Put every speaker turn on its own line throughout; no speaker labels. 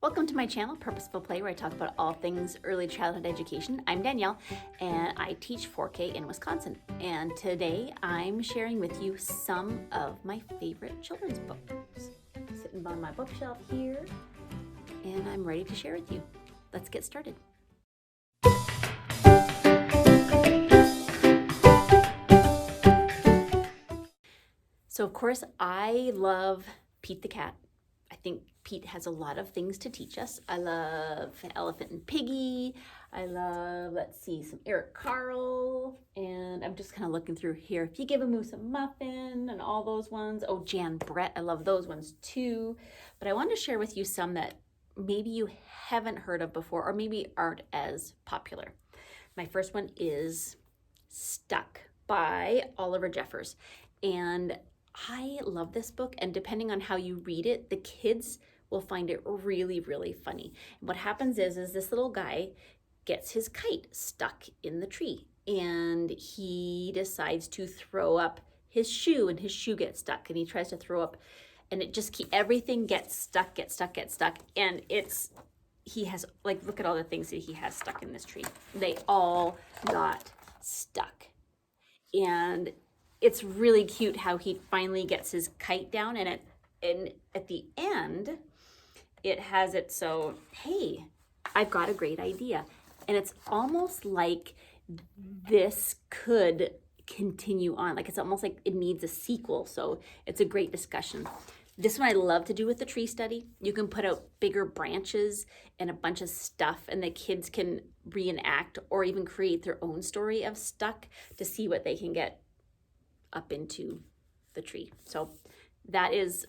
Welcome to my channel, Purposeful Play, where I talk about all things early childhood education. I'm Danielle, and I teach 4K in Wisconsin. And today I'm sharing with you some of my favorite children's books. Sitting on my bookshelf here, and I'm ready to share with you. Let's get started. So of course, I love Pete the Cat. I think Pete has a lot of things to teach us. I love Elephant and Piggy. I love, let's see, some Eric Carle. And I'm just kind of looking through here. If you give a moose a muffin and all those ones. Oh, Jan Brett, I love those ones too. But I wanted to share with you some that maybe you haven't heard of before or maybe aren't as popular. My first one is Stuck by Oliver Jeffers. And I love this book, and depending on how you read it, the kids will find it really, really funny. And what happens is this little guy gets his kite stuck in the tree, and he decides to throw up his shoe, and his shoe gets stuck, and he tries to throw up, and it just everything gets stuck, and he has, like, look at all the things that he has stuck in this tree. They all got stuck. And it's really cute how he finally gets his kite down, and at the end, it has it so, hey, I've got a great idea. And it's almost like this could continue on. Like, it's almost like it needs a sequel. So it's a great discussion. This one I love to do with the tree study. You can put out bigger branches and a bunch of stuff, and the kids can reenact or even create their own story of Stuck to see what they can get up into the tree. So that is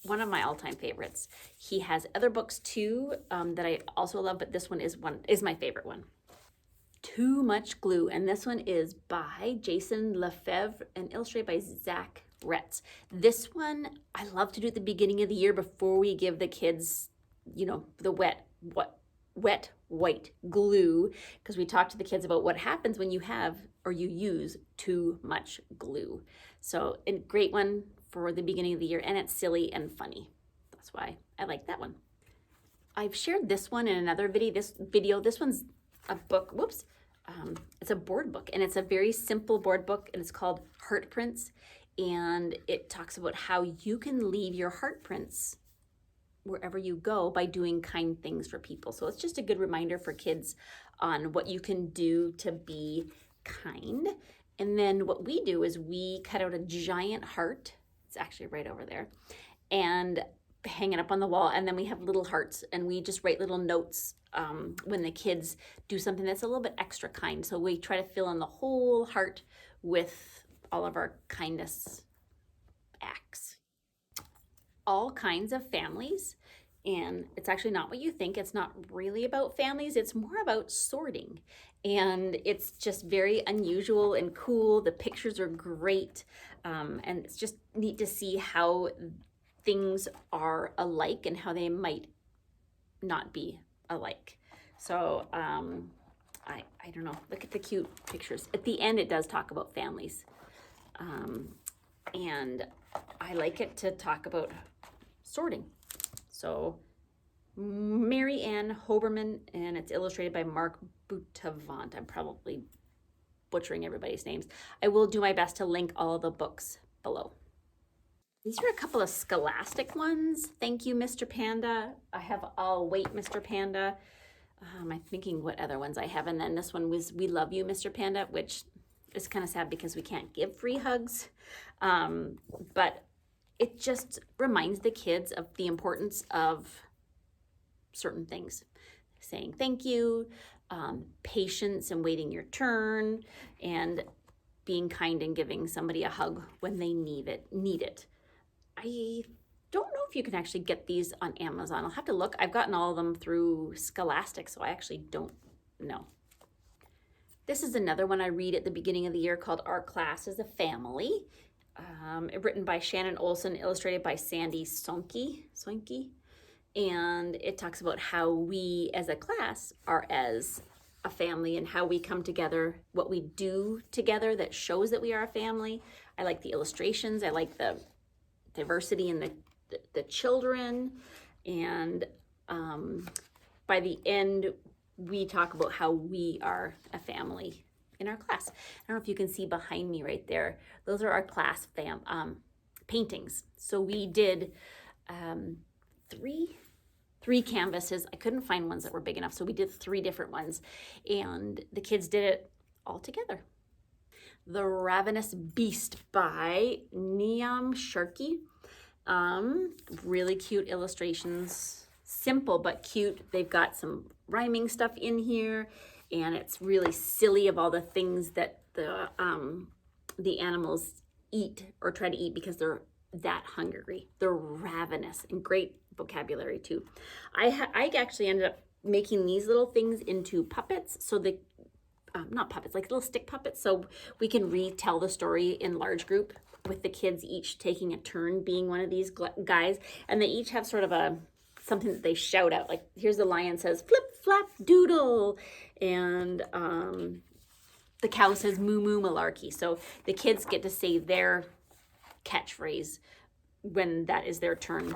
one of my all-time favorites. He has other books too that I also love, but this one is my favorite one. Too Much Glue, and this one is by Jason Lefebvre and illustrated by Zach Retz. This one I love to do at the beginning of the year before we give the kids, the wet white glue, because we talk to the kids about what happens when you have or you use too much glue. So a great one for the beginning of the year, and it's silly and funny. That's why I like that one. I've shared this one in another video. This one's a book, it's a board book, and it's a very simple board book, and it's called Heartprints, and it talks about how you can leave your heartprints wherever you go by doing kind things for people. So it's just a good reminder for kids on what you can do to be kind. And then what we do is we cut out a giant heart. It's actually right over there, and hang it up on the wall. And then we have little hearts, and we just write little notes when the kids do something that's a little bit extra kind. So we try to fill in the whole heart with all of our kindness acts. All kinds of families, and it's actually not what you think. It's not really about families. It's more about sorting, and it's just very unusual and cool. The pictures are great, and it's just neat to see how things are alike and how they might not be alike. So I don't know, look at the cute pictures. At the end, it does talk about families, and I like it to talk about sorting. So Mary Ann Hoberman, and it's illustrated by Mark Boutavant. I'm probably butchering everybody's names. I will do my best to link all the books below. These are a couple of Scholastic ones. Thank you, Mr. Panda. I have I'll Wait, Mr. Panda. I'm thinking what other ones I have. And then this one was We Love You, Mr. Panda, which is kind of sad because we can't give free hugs. But it just reminds the kids of the importance of certain things. Saying thank you, patience and waiting your turn, and being kind and giving somebody a hug when they need it. I don't know if you can actually get these on Amazon. I'll have to look. I've gotten all of them through Scholastic, so I actually don't know. This is another one I read at the beginning of the year called Our Class is a Family. Written by Shannon Olson, illustrated by Sandy Sonke. And it talks about how we as a class are as a family and how we come together, what we do together that shows that we are a family. I like the illustrations. I like the diversity in the children. And by the end, we talk about how we are a family in our class. I don't know if you can see behind me right there. Those are our class paintings. So we did three canvases. I couldn't find ones that were big enough, so we did 3 different ones, and the kids did it all together. The Ravenous Beast by Neam Sharkey. Really cute illustrations, simple but cute. They've got some rhyming stuff in here, and it's really silly of all the things that the animals eat or try to eat because they're that hungry. They're ravenous, and great vocabulary too. I actually ended up making these little things into puppets, so the not puppets, like little stick puppets, so we can retell the story in large group with the kids each taking a turn being one of these guys, and they each have sort of something that they shout out. Like, here's the lion says flip flap doodle, and the cow says moo moo malarkey. So the kids get to say their catchphrase when that is their turn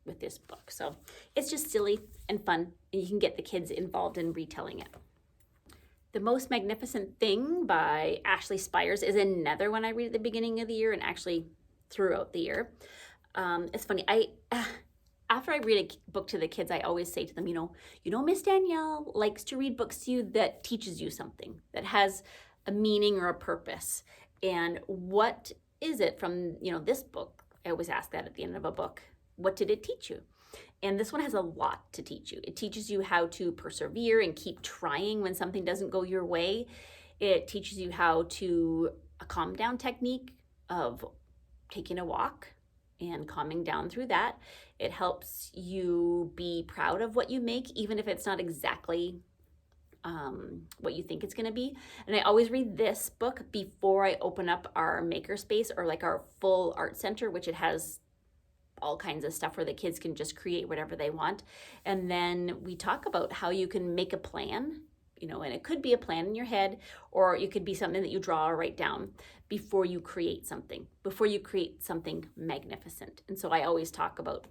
with this book. So it's just silly and fun, and you can get the kids involved in retelling it. The Most Magnificent Thing by Ashley Spires is another one I read at the beginning of the year and actually throughout the year. It's funny. After I read a book to the kids, I always say to them, you know, Miss Danielle likes to read books to you that teaches you something, that has a meaning or a purpose. And what is it from, this book? I always ask that at the end of a book. What did it teach you? And this one has a lot to teach you. It teaches you how to persevere and keep trying when something doesn't go your way. It teaches you how to a calm down technique of taking a walk and calming down through that. It helps you be proud of what you make, even if it's not exactly what you think it's going to be. And I always read this book before I open up our makerspace or like our full art center, which it has all kinds of stuff where the kids can just create whatever they want. And then we talk about how you can make a plan, and it could be a plan in your head, or it could be something that you draw or write down before you create something magnificent. And so I always talk about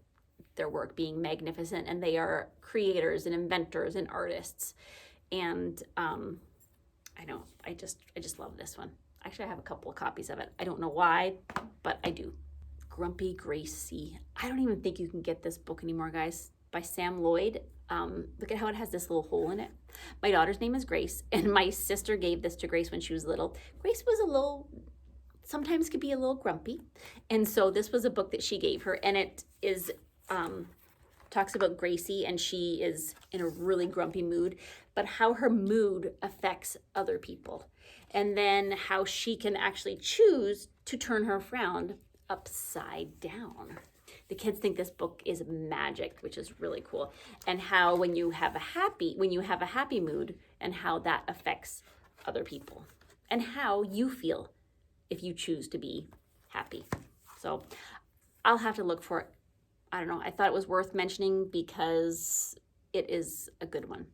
their work being magnificent, and they are creators and inventors and artists. And I just love this one. Actually, I have a couple of copies of it. I don't know why, but I do. Grumpy Gracie. I don't even think you can get this book anymore, guys, by Sam Lloyd. Look at how it has this little hole in it. My daughter's name is Grace, and my sister gave this to Grace when she was little. Grace was sometimes could be a little grumpy. And so this was a book that she gave her, and it is, talks about Gracie, and she is in a really grumpy mood, but how her mood affects other people. And then how she can actually choose to turn her frown upside down. The kids think this book is magic, which is really cool. And how when you have a happy mood, and how that affects other people, and how you feel if you choose to be happy. So I'll have to look for it. I don't know. I thought it was worth mentioning because it is a good one.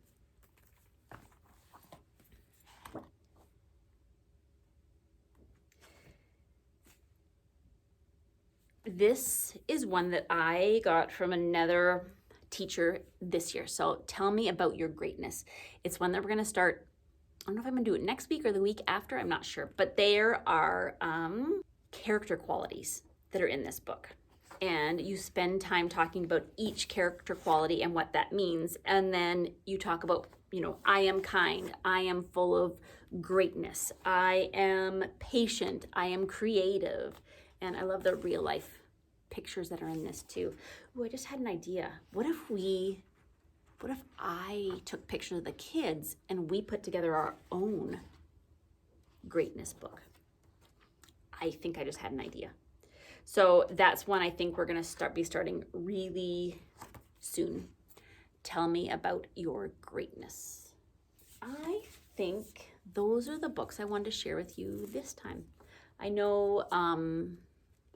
This is one that I got from another teacher this year. So Tell Me About Your Greatness. It's one that we're going to start. I don't know if I'm going to do it next week or the week after. I'm not sure. But there are character qualities that are in this book. And you spend time talking about each character quality and what that means. And then you talk about, I am kind. I am full of greatness. I am patient. I am creative. And I love the real life pictures that are in this too. Ooh, I just had an idea. What if I took pictures of the kids and we put together our own greatness book? I think I just had an idea. So that's one I think we're going to be starting really soon. Tell Me About Your Greatness. I think those are the books I wanted to share with you this time. I know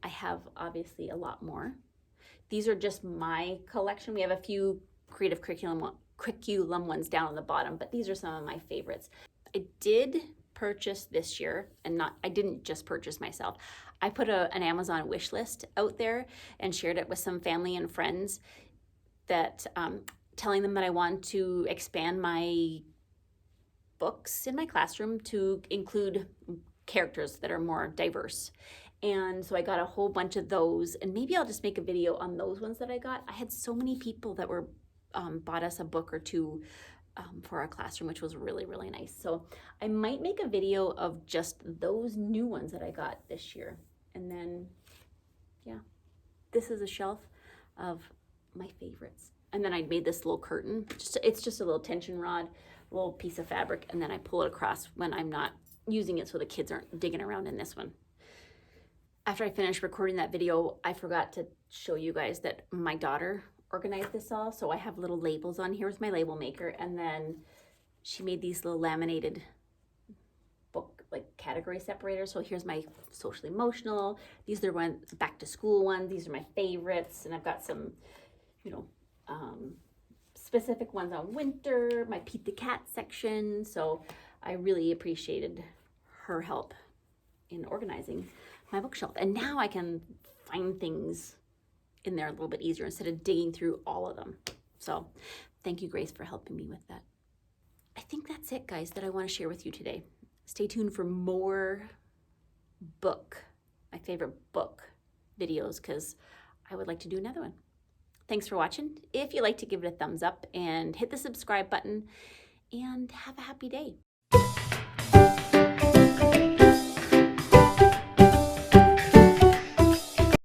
I have obviously a lot more. These are just my collection. We have a few creative curriculum ones down on the bottom, but these are some of my favorites. I did purchase this year, and I didn't just purchase myself. I put an Amazon wish list out there and shared it with some family and friends. that telling them that I want to expand my books in my classroom to include characters that are more diverse. And so I got a whole bunch of those, and maybe I'll just make a video on those ones that I got. I had so many people that were bought us a book or two for our classroom, which was really, really nice. So I might make a video of just those new ones that I got this year. And then, yeah, this is a shelf of my favorites. And then I made this little curtain. It's just a little tension rod, a little piece of fabric, and then I pull it across when I'm not using it so the kids aren't digging around in this one. After I finished recording that video, I forgot to show you guys that my daughter organized this all. So I have little labels on here with my label maker, and then she made these little laminated book like category separators. So here's my social emotional. These are ones back to school ones. These are my favorites, and I've got some, you know, specific ones on winter, my Pete the Cat section. So I really appreciated her help in organizing my bookshelf. And now I can find things in there a little bit easier instead of digging through all of them. So thank you, Grace, for helping me with that. I think that's it, guys, that I want to share with you today. Stay tuned for more my favorite book videos, because I would like to do another one. Thanks for watching. If you like to give it a thumbs up and hit the subscribe button, and have a happy day.